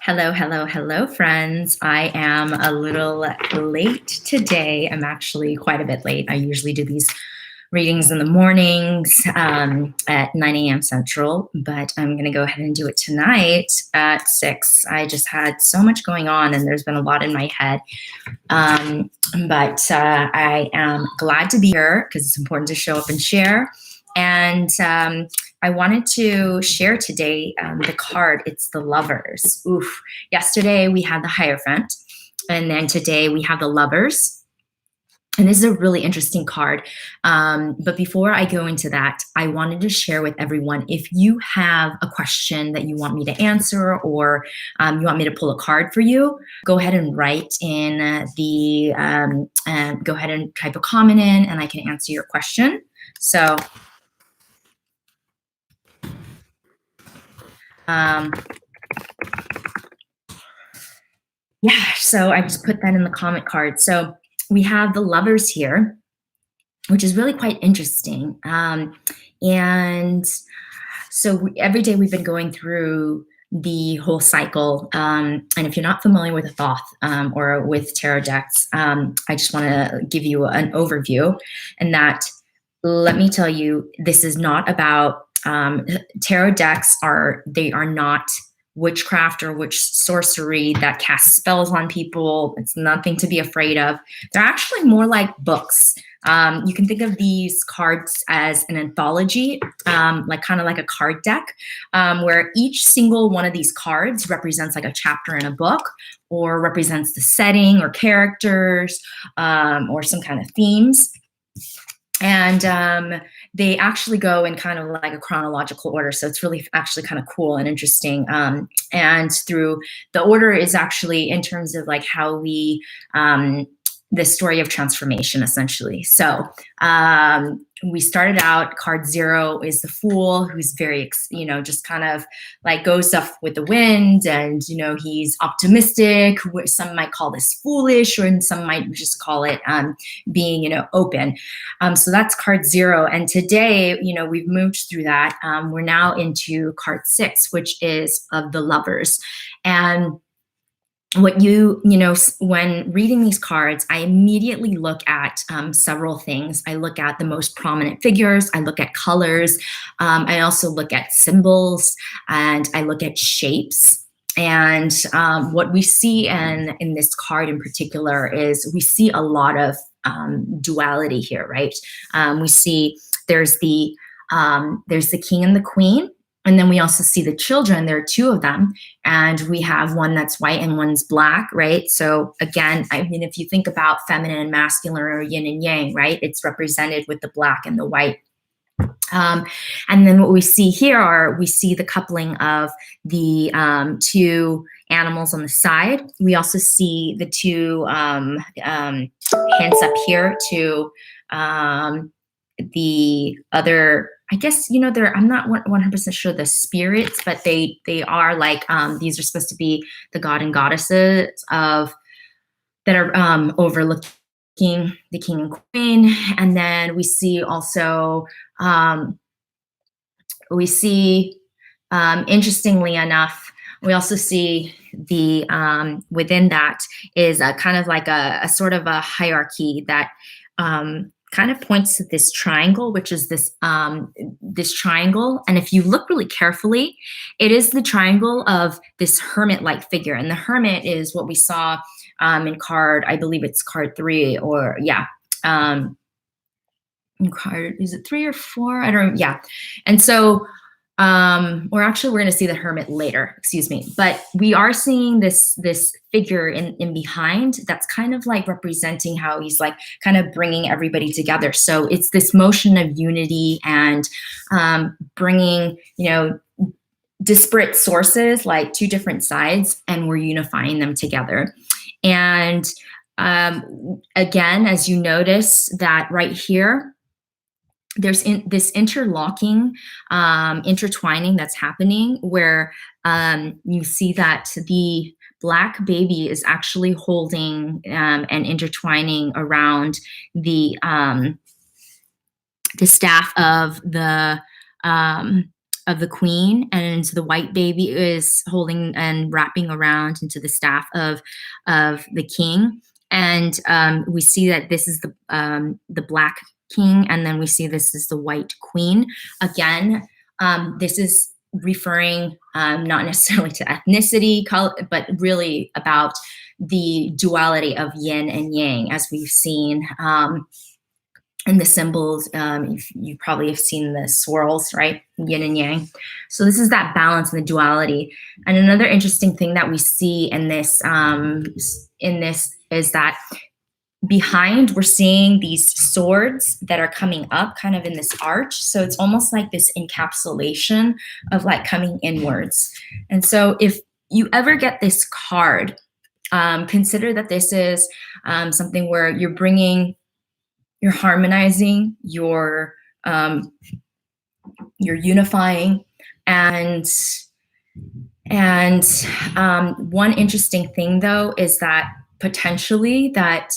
Hello, hello, hello, friends. I am a little late today. I'm actually quite a bit late. I usually do these readings in the mornings at 9 a.m. Central, but I'm going to go ahead and do it tonight at 6. I just had so much going on and there's been a lot in my head. But I am glad to be here because it's important to show up and share. And I wanted to share today the card. It's the Lovers. Oof. Yesterday we had the Hierophant, and then today we have the Lovers. And this is a really interesting card. But before I go into that, I wanted to share with everyone, if you have a question that you want me to answer, or you want me to pull a card for you, go ahead and write in go ahead and type a comment in and I can answer your question. So yeah, so I just put that in the comment card. So we have the Lovers here, which is really quite interesting. And so every day we've been going through the whole cycle. And if you're not familiar with a Thoth or with tarot decks, I just want to give you an overview. And that, let me tell you, this is not about tarot decks. They are not witchcraft or witch sorcery that casts spells on people. It's nothing to be afraid of. They're actually more like books. You can think of these cards as an anthology, like kind of like a card deck, where each single one of these cards represents like a chapter in a book, or represents the setting or characters, or some kind of themes. And they actually go in kind of like a chronological order. So it's really actually kind of cool and interesting. And through the order is actually in terms of like how we, the story of transformation, essentially. So we started out, card 0 is the Fool, who's very, just kind of like goes off with the wind, and, he's optimistic. Some might call this foolish, or some might just call it being, open. So that's card 0. And today, we've moved through that. We're now into card 6, which is of the Lovers. And what when reading these cards, I immediately look at several things. I look at the most prominent figures. I look at colors. I also look at symbols, and I look at shapes. And what we see in this card in particular is we see a lot of duality here, right? We see there's the king and the queen. And then we also see the children. There are 2 of them. And we have one that's white and one's black, right? So again, I mean, if you think about feminine and masculine, or yin and yang, right? It's represented with the black and the white. And then what we see here we see the coupling of the 2 animals on the side. We also see the 2 hints up here to the other, I guess, I'm not 100% sure the spirits, but they are like, these are supposed to be the god and goddesses that are overlooking the king and queen. And then we see also, interestingly enough, we also see the, within that is a kind of like a sort of a hierarchy that, kind of points to this triangle, which is this triangle. And if you look really carefully, it is the triangle of this hermit-like figure. And the hermit is what we saw in card, I believe it's card 3, or yeah. Card, is it 3 or 4? I don't know. Yeah. And so, or actually we're going to see the hermit later, excuse me. But we are seeing this figure in behind that's kind of like representing how he's like kind of bringing everybody together. So it's this motion of unity and bringing, disparate sources, like 2 different sides, and we're unifying them together. And again, as you notice that right here, there's this interlocking, intertwining that's happening, where you see that the black baby is actually holding and intertwining around the staff of the of the queen, and the white baby is holding and wrapping around into the staff of the king. And we see that this is the black king, and then we see this is the white queen. Again, this is referring not necessarily to ethnicity, color, but really about the duality of yin and yang, as we've seen in the symbols. You probably have seen the swirls, right? Yin and yang. So this is that balance and the duality. And another interesting thing that we see in this is that behind, we're seeing these swords that are coming up kind of in this arch. So it's almost like this encapsulation of like coming inwards. And so if you ever get this card, consider that this is something where you're harmonizing, you're unifying, and one interesting thing though is that potentially that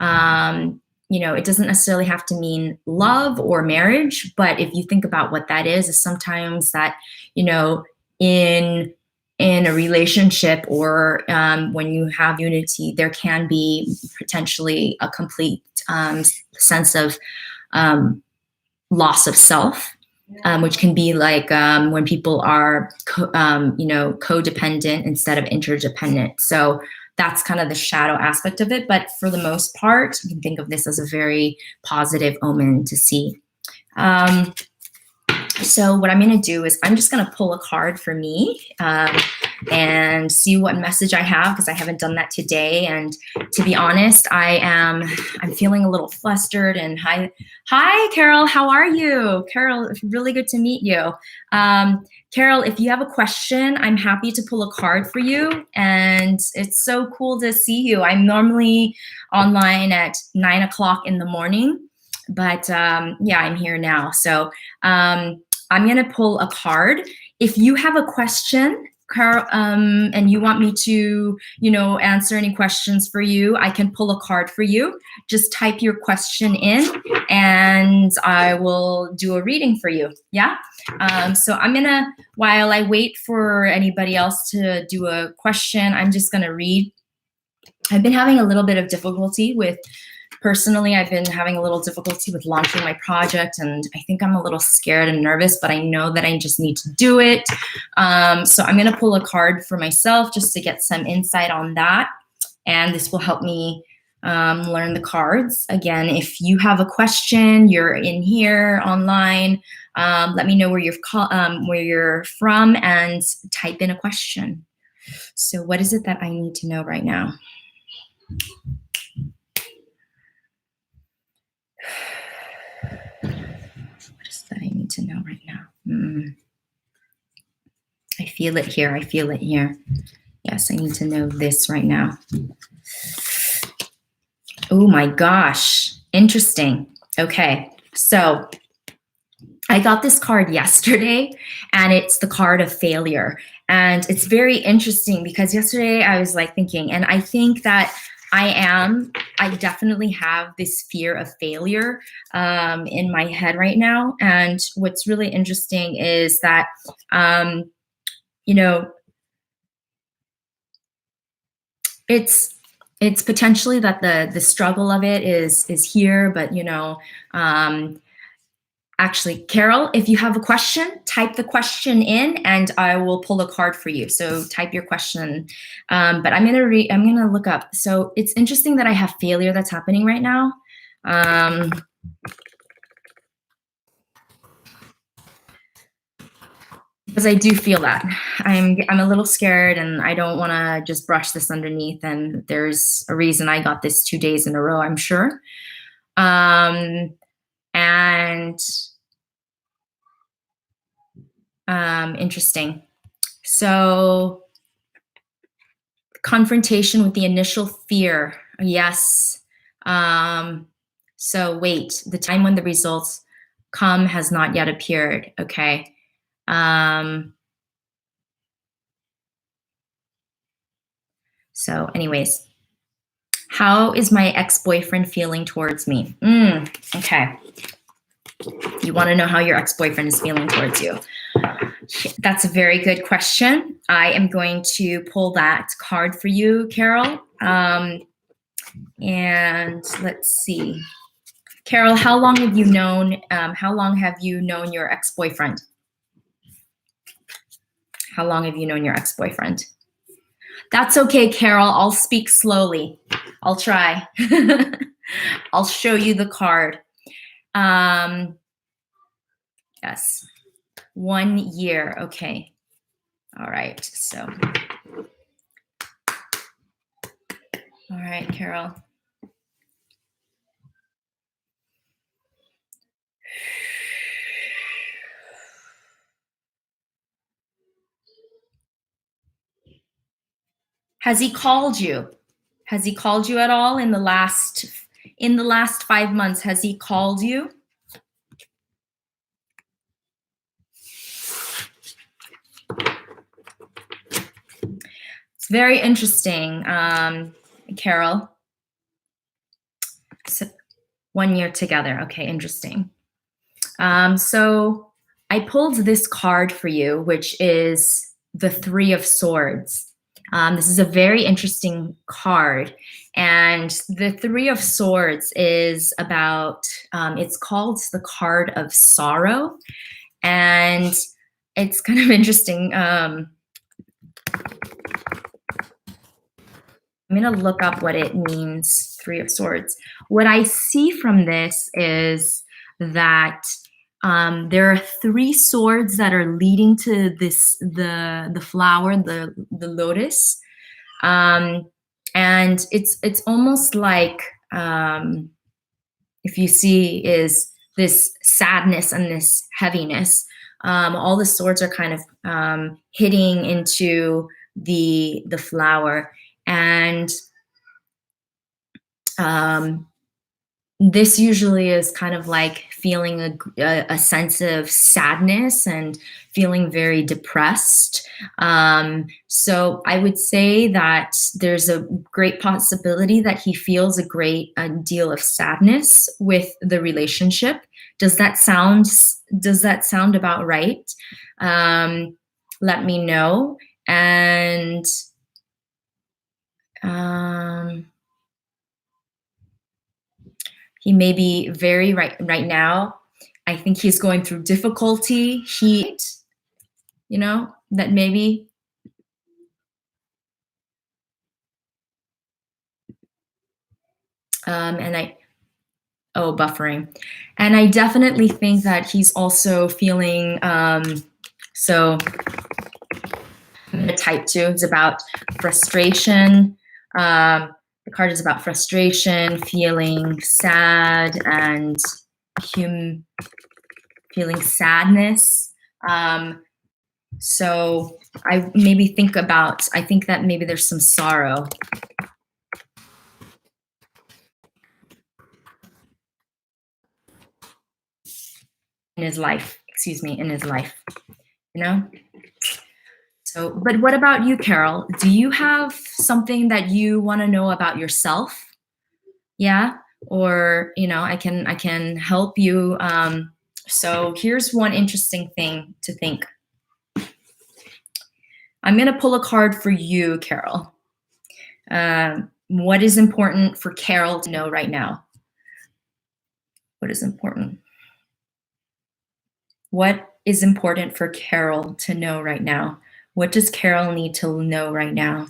it doesn't necessarily have to mean love or marriage, but if you think about what that is sometimes that in a relationship or when you have unity, there can be potentially a complete sense of loss of self, which can be like when people are codependent instead of interdependent. So that's kind of the shadow aspect of it. But for the most part, you can think of this as a very positive omen to see. So what I'm going to do is I'm just going to pull a card for me and see what message I have, because I haven't done that today. And to be honest, I'm feeling a little flustered. And hi, Carol. How are you? Carol, really good to meet you. Carol, if you have a question, I'm happy to pull a card for you. And it's so cool to see you. I'm normally online at 9 o'clock in the morning. But yeah, I'm here now. So I'm going to pull a card. If you have a question, Carol, and you want me to, answer any questions for you, I can pull a card for you. Just type your question in and I will do a reading for you. Yeah. So I'm going to, while I wait for anybody else to do a question, I'm just going to read. I've been having a little bit of difficulty with Personally, I've been having a little difficulty with launching my project, and I think I'm a little scared and nervous, but I know that I just need to do it. So I'm going to pull a card for myself just to get some insight on that, and this will help me learn the cards. Again, if you have a question, you're in here online, let me know where you're from and type in a question. So what is it that I need to know right now? What is that I need to know right now? I feel it here. I feel it here. Yes, I need to know this right now. Oh my gosh. Interesting. Okay. So I got this card yesterday, and it's the card of failure. And it's very interesting because yesterday I was like thinking, and I think that I definitely have this fear of failure in my head right now. And what's really interesting is that, it's potentially that the struggle of it is here, but actually, Carol, if you have a question, type the question in and I will pull a card for you. So type your question. But I'm gonna look up. So it's interesting that I have failure that's happening right now. Because I do feel that. I'm a little scared, and I don't want to just brush this underneath, and there's a reason I got this 2 days in a row, I'm sure. And interesting. So confrontation with the initial fear. Yes. So wait, the time when the results come has not yet appeared. Okay. So anyways, how is my ex-boyfriend feeling towards me? Okay. You want to know how your ex-boyfriend is feeling towards you. That's a very good question. I am going to pull that card for you, Carol. And let's see. Carol, how long have you known your ex-boyfriend? How long have you known your ex-boyfriend? That's okay, Carol. I'll speak slowly. I'll try. I'll show you the card. Yes. 1 year. Okay. All right. So, all right, Carol. Has he called you? Has he called you at all in the last 5 months? Has he called you? It's very interesting, Carol. So 1 year together. Okay, interesting. So I pulled this card for you, which is the Three of Swords. This is a very interesting card. And the Three of Swords is about, it's called the card of sorrow. And it's kind of interesting. I'm going to look up what it means, Three of Swords. What I see from this is that there are 3 swords that are leading to the flower, the lotus, and it's almost like if you see is this sadness and this heaviness. All the swords are kind of hitting into the flower, and this usually is kind of like feeling a sense of sadness and feeling very depressed. So I would say that there's a great possibility that he feels a great deal of sadness with the relationship. Does that sound about right? Let me know. And he may be very right now. I think he's going through difficulty. That maybe. Buffering. And I definitely think that he's also feeling, so the type 2, it's about frustration. The card is about frustration, feeling sad, and feeling sadness. So I think that maybe there's some sorrow in his life, So, but what about you, Carol? Do you have something that you want to know about yourself? Yeah, or I can help you. So here's one interesting thing to think. I'm going to pull a card for you, Carol. What is important for Carol to know right now? What is important? What is important for Carol to know right now? What does Carol need to know right now?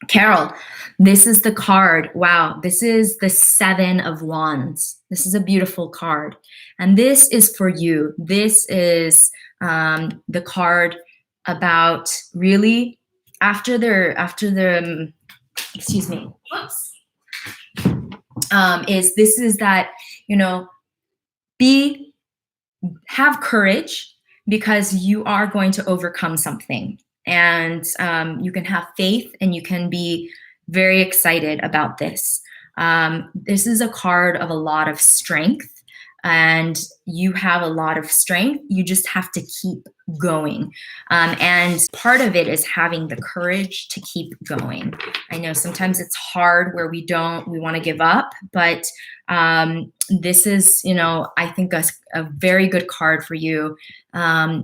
Carol, this is the card. Wow, this is the 7 of Wands. This is a beautiful card. And this is for you. This is the card about really after the excuse me. Whoops. Is that, have courage, because you are going to overcome something. And you can have faith, and you can be very excited about this. This is a card of a lot of strength. and you have a lot of strength. You just have to keep going. And part of it is having the courage to keep going. I know sometimes it's hard where we want to give up, but this is, I think a very good card for you. I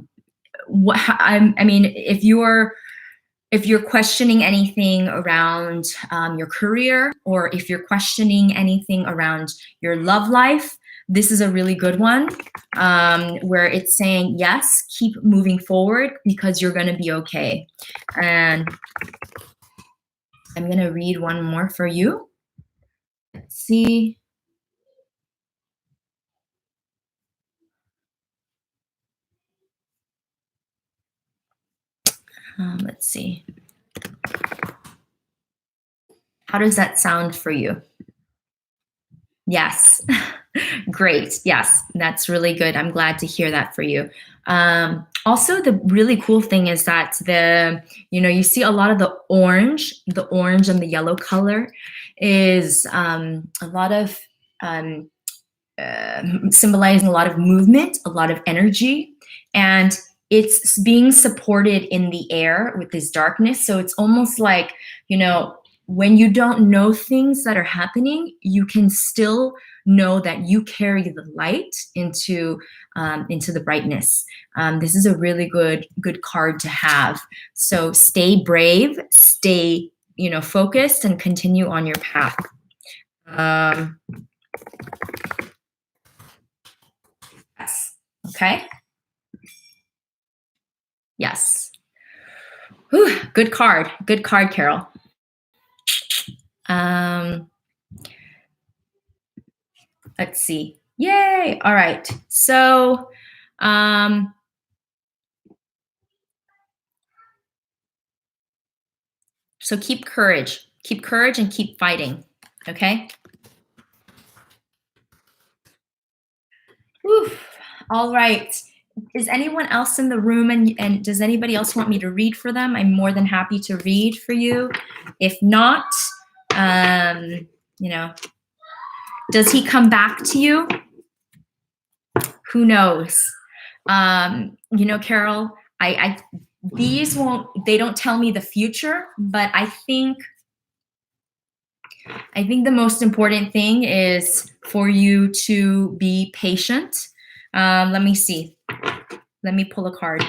mean, if you're questioning anything around your career, or if you're questioning anything around your love life, this is a really good one, where it's saying, yes, keep moving forward because you're going to be okay. And I'm going to read one more for you. Let's see. Let's see. How does that sound for you? Yes. Great. Yes, that's really good. I'm glad to hear that for you. Also, the really cool thing is that you see a lot of the orange and the yellow color is a lot of symbolizing a lot of movement, a lot of energy, and it's being supported in the air with this darkness. So it's almost like, when you don't know things that are happening, you can still know that you carry the light into the brightness. This is a really good card to have. So stay brave, stay focused, and continue on your path. Yes. Okay. Yes. Whew, good card, Carol. Let's see. Yay. All right. So, so keep courage and keep fighting. Okay. Whew. All right. Is anyone else in the room, and does anybody else want me to read for them? I'm more than happy to read for you. If not, does he come back to you? Who knows? Carol, they don't tell me the future, but I think the most important thing is for you to be patient. Let me see. Let me pull a card.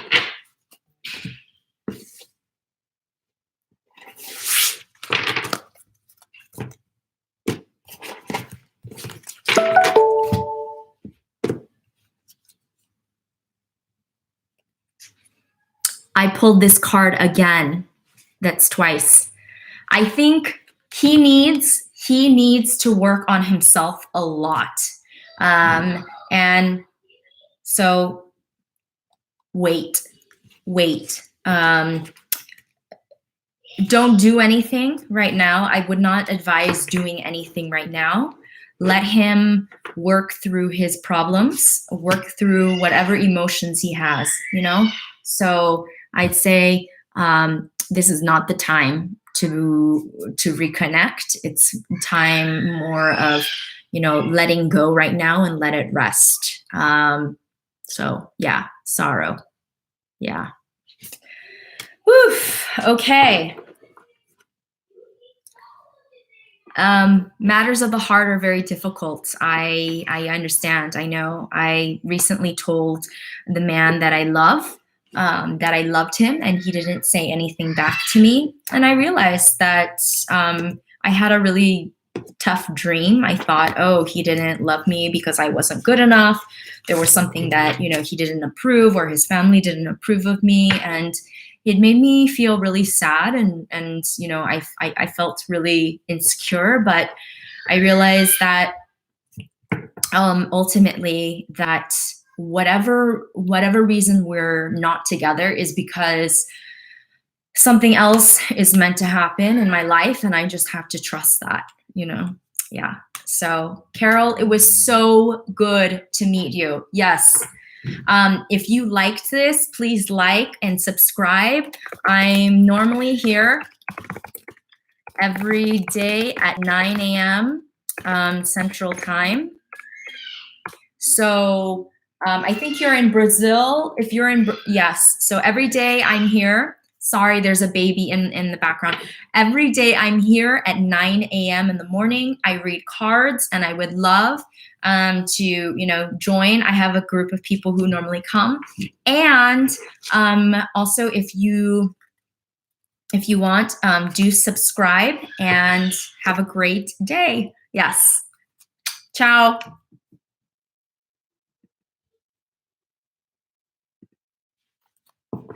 I pulled this card again. That's twice. I think he needs to work on himself a lot. And so wait. Don't do anything right now. I would not advise doing anything right now. Let him work through his problems, work through whatever emotions he has, So I'd say this is not the time to reconnect. It's time more of, letting go right now and let it rest. So yeah, sorrow. Yeah. Woof. Okay. Matters of the heart are very difficult. I understand. I know. I recently told the man that I love, that I loved him, and he didn't say anything back to me. And I realized that I had a really tough dream. I thought, oh, he didn't love me because I wasn't good enough. There was something that, he didn't approve, or his family didn't approve of me. And it made me feel really sad, and I felt really insecure. But I realized that ultimately that whatever reason we're not together is because something else is meant to happen in my life, and I just have to trust that. Yeah. So Carol, it was so good to meet you. Yes. If you liked this, please like and subscribe. I'm normally here every day at 9 a.m. Central Time. So I think you're in Brazil. If you're in, yes. So every day I'm here. Sorry, there's a baby in the background. Every day I'm here at 9 a.m. in the morning. I read cards, and I would love to, you know, join. I have a group of people who normally come. And also, if you want, do subscribe, and have a great day. Yes. Ciao.